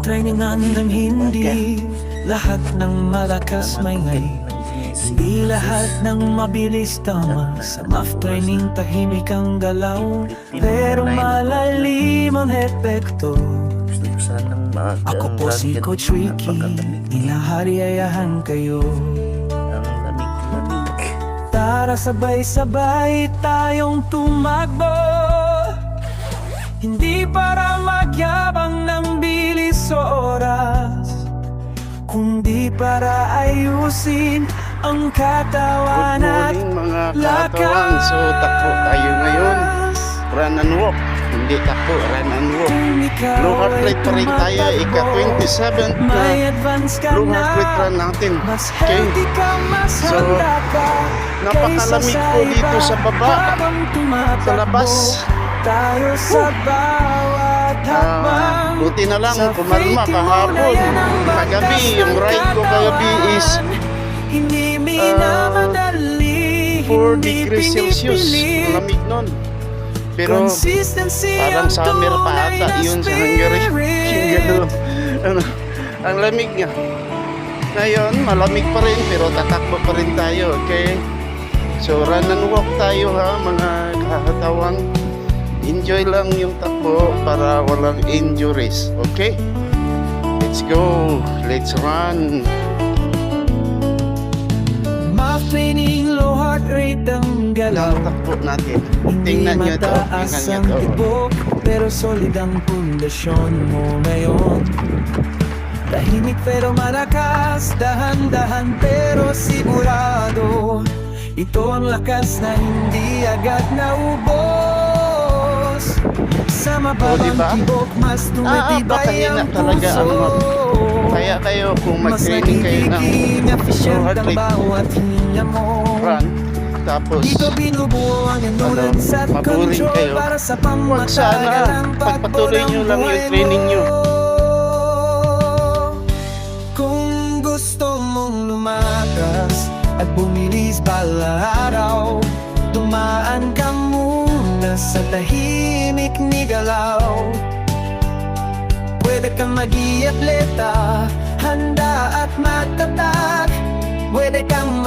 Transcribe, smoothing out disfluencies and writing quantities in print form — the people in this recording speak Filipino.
trainingan ng hindi lahat ng malakas may ngay. Hindi lahat ng mabilis tama. Sa math training tahimik ang galaw, pero malalim ang epekto. Ako po si Coach Ricky, hinahariyayahan kayo. Tara sabay-sabay tayong tumakbo, hindi para magyabang ng bilis o oras, kundi para ayusin ang katawan at Good morning mga katawan. So takbo tayo ngayon. Run and walk. Hindi takbo, run and walk. Low heart rate pa rin tayo. Ika-27 na low heart rate run natin. Okay. So napakalamig po dito sa baba, sa labas. Buti na lang kumalma kahapon. Kagabi, yung ride ko kagabi is 4 degrees Celsius. Malamig nun. Pero parang summer pa ata yun sa Hungary. Ang lamig nga. Ngayon, malamig pa rin pero tatakbo pa rin tayo. Okay? So run and walk tayo ha mga kakatawang. Enjoy lang yung takbo para walang injuries. Okay? Let's go. Let's run. Training, low heart rate ang galaw. Takbo natin. Tingnan nyo to. Tingnan nyo to. Pero solid ang pundasyon mo ngayon. Tahimik pero malakas, dahan-dahan pero sigurado. Ito ang lakas na hindi agad naubos. Sa mababang tibok, mas tumitibay ang puso. Kaya kayo kung mag-training kayo ng low heart rate run, tapos maburing kayo, huwag sana pagpatuloy nyo lang yung training nyo. Kung gusto mong lumakas at bumilis bala araw, dumaan ka muna sa tahimik ni galaw. Pwede kang mag-i-atleta, handa at matatag. Pwede kang